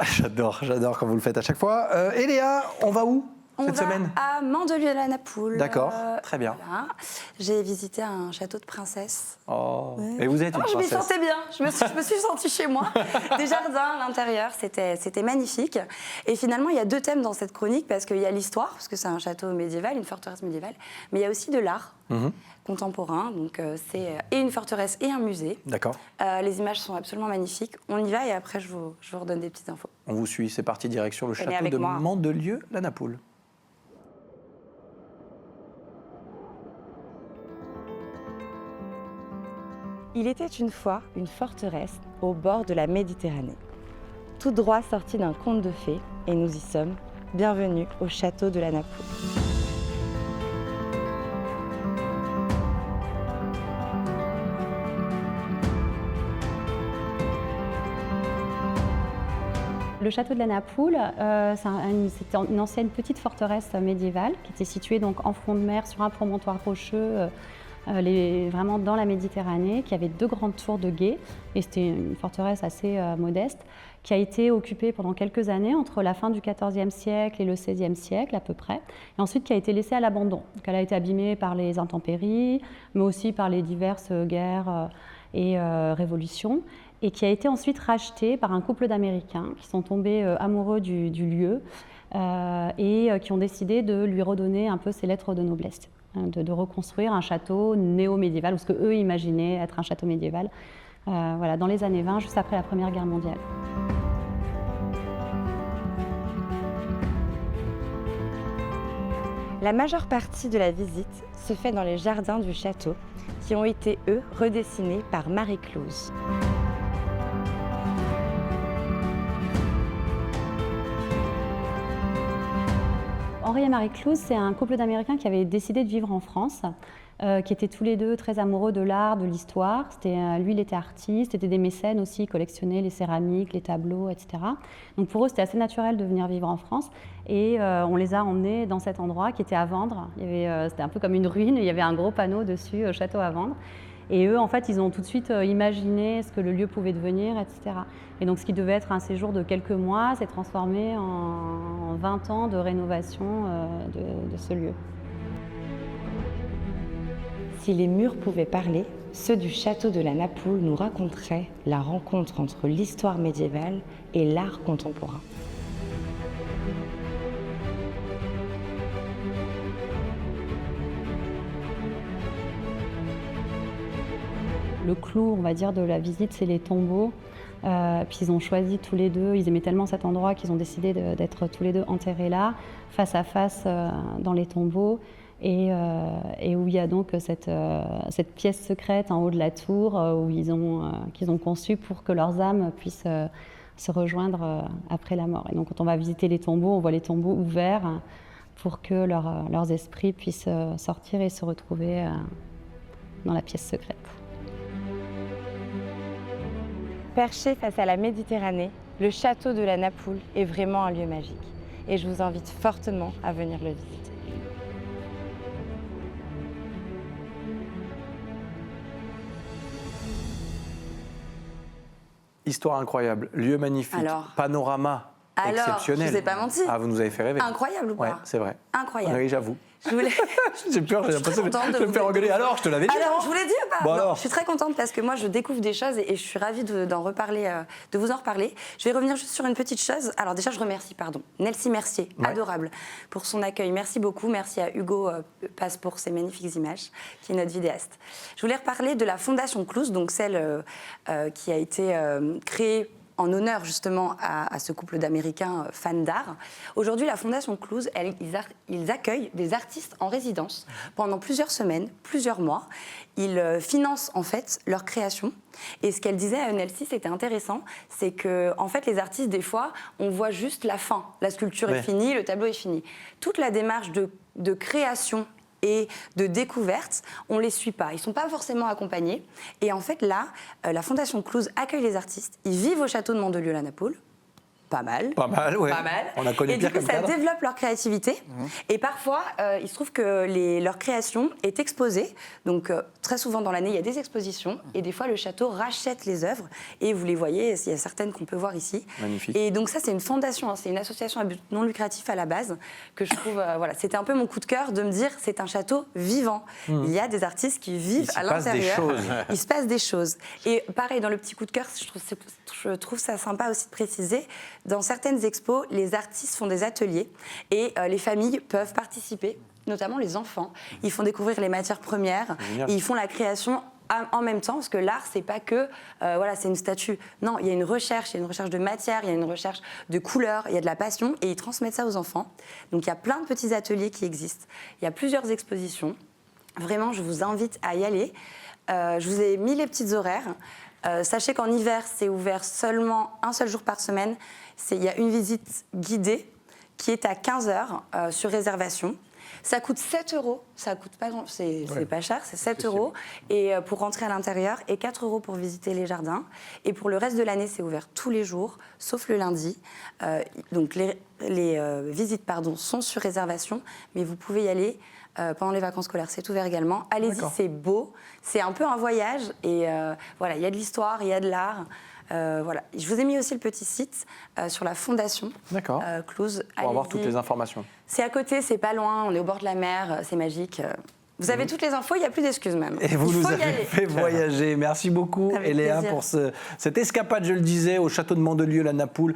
J'adore quand vous le faites à chaque fois. Et Léa, on va où cette semaine? À Mandelieu-la-Napoule. D'accord, très bien. Voilà. J'ai visité un château de princesse. Oh. Et vous êtes une Je m'y princesse. sentais bien, je me suis sentie chez moi. Des jardins à l'intérieur, c'était magnifique. Et finalement, il y a deux thèmes dans cette chronique, parce qu'il y a l'histoire, parce que c'est un château médiéval, une forteresse médiévale, mais il y a aussi de l'art contemporain, donc c'est et une forteresse et un musée. D'accord. Les images sont absolument magnifiques. On y va et après, je vous redonne des petites infos. On vous suit, c'est parti, direction le Venez château avec de moi. Mandelieu-la-Napoule. Il était une fois une forteresse au bord de la Méditerranée. Tout droit sorti d'un conte de fées, et nous y sommes. Bienvenue au château de la Napoule. Le château de la Napoule, c'était une ancienne petite forteresse médiévale qui était située donc en front de mer sur un promontoire rocheux, vraiment dans la Méditerranée, qui avait deux grandes tours de guet, et c'était une forteresse assez modeste, qui a été occupée pendant quelques années entre la fin du XIVe siècle et le XVIe siècle à peu près, et ensuite qui a été laissée à l'abandon. Donc elle a été abîmée par les intempéries, mais aussi par les diverses guerres et révolutions, et qui a été ensuite rachetée par un couple d'Américains qui sont tombés amoureux du lieu et qui ont décidé de lui redonner un peu ses lettres de noblesse, de reconstruire un château néo-médiéval, ou ce qu'eux imaginaient être un château médiéval, voilà, dans les années 20, juste après la Première Guerre mondiale. La majeure partie de la visite se fait dans les jardins du château, qui ont été, eux, redessinés par Marie Clouse. Henri et Marie Clouse, c'est un couple d'Américains qui avaient décidé de vivre en France, qui étaient tous les deux très amoureux de l'art, de l'histoire. Lui, il était artiste, c'était des mécènes aussi, il collectionnait les céramiques, les tableaux, etc. Donc pour eux, c'était assez naturel de venir vivre en France. Et on les a emmenés dans cet endroit qui était à vendre. C'était un peu comme une ruine, il y avait un gros panneau dessus, château à vendre. Et eux, en fait, ils ont tout de suite imaginé ce que le lieu pouvait devenir, etc. Et donc, ce qui devait être un séjour de quelques mois s'est transformé en 20 ans de rénovation de ce lieu. Si les murs pouvaient parler, ceux du château de la Napoule nous raconteraient la rencontre entre l'histoire médiévale et l'art contemporain. Le clou, on va dire, de la visite, c'est les tombeaux. Puis ils ont choisi tous les deux, ils aimaient tellement cet endroit qu'ils ont décidé d'être tous les deux enterrés là, face à face dans les tombeaux. Et où il y a donc cette pièce secrète en haut de la tour qu'ils ont conçue pour que leurs âmes puissent se rejoindre après la mort. Et donc quand on va visiter les tombeaux, on voit les tombeaux ouverts pour que leurs esprits puissent sortir et se retrouver dans la pièce secrète. Perché face à la Méditerranée, le château de la Napoule est vraiment un lieu magique. Et je vous invite fortement à venir le visiter. Histoire incroyable, lieu magnifique, panorama exceptionnel. Je ne vous ai pas menti. Ah, vous nous avez fait rêver. Incroyable ou pas? Ouais, c'est vrai. Incroyable. Oui, j'avoue. J'ai peur, j'ai l'impression de me faire engueuler. Alors, je te l'avais dit. Alors, je vous l'ai dit ou pas? Bon, non, je suis très contente parce que moi, je découvre des choses et je suis ravie d'en reparler, de vous en reparler. Je vais revenir juste sur une petite chose. Alors déjà, je remercie, Nelsie Mercier, adorable, pour son accueil. Merci beaucoup. Merci à Hugo Passe pour ces magnifiques images, qui est notre vidéaste. Je voulais reparler de la Fondation Clouse, donc celle qui a été créée en honneur justement à ce couple d'Américains fans d'art. Aujourd'hui, la Fondation Clouse, ils accueillent des artistes en résidence pendant plusieurs semaines, plusieurs mois. Ils financent en fait leur création. Et ce qu'elle disait à Nelsie, c'était intéressant, c'est que en fait, les artistes, des fois, on voit juste la fin. La sculpture est finie, le tableau est fini. Toute la démarche de création et de découverte, on ne les suit pas. Ils ne sont pas forcément accompagnés. Et en fait, là, la Fondation Clouse accueille les artistes. Ils vivent au château de Mandelieu-la-Napoule. pas mal. Pas mal, oui. Pas mal. On a connu et pire du coup, comme ça cadre. développe leur créativité. Et parfois, il se trouve que leur création est exposée. Donc, très souvent dans l'année, il y a des expositions. Et des fois, le château rachète les œuvres. Et vous les voyez, il y a certaines qu'on peut voir ici. Magnifique. Et donc ça, c'est une fondation, hein, c'est une association à but non lucratif à la base, que je trouve, voilà, c'était un peu mon coup de cœur de me dire, c'est un château vivant. Il y a des artistes qui vivent à l'intérieur. Il se passe des choses. Et pareil, dans le petit coup de cœur, je trouve ça sympa aussi de préciser, dans certaines expos, les artistes font des ateliers et les familles peuvent participer, notamment les enfants. Ils font découvrir les matières premières, et ils font la création en même temps, parce que l'art, c'est pas que, voilà, c'est une statue. Non, il y a une recherche de matière, il y a une recherche de couleurs, il y a de la passion, et ils transmettent ça aux enfants. Donc il y a plein de petits ateliers qui existent. Il y a plusieurs expositions. Vraiment, je vous invite à y aller. Je vous ai mis les petites horaires. Sachez qu'en hiver, c'est ouvert seulement un seul jour par semaine. Il y a une visite guidée qui est à 15h sur réservation. Ça coûte 7 €, ça coûte pas grand, c'est pas cher, c'est 7 € et pour rentrer à l'intérieur et 4 € pour visiter les jardins. Et pour le reste de l'année, c'est ouvert tous les jours, sauf le lundi. Donc les visites sont sur réservation, mais vous pouvez y aller pendant les vacances scolaires, c'est ouvert également. Allez-y, c'est beau, c'est un peu un voyage et voilà, il y a de l'histoire, il y a de l'art. Voilà. Je vous ai mis aussi le petit site sur la fondation Clouse. Pour avoir toutes les informations. C'est à côté, c'est pas loin, on est au bord de la mer, c'est magique. Vous avez toutes les infos, il n'y a plus d'excuses même. Et vous nous avez fait voyager. Merci beaucoup, Eléa, pour cette escapade, je le disais, au château de Mandelieu, la Napoule,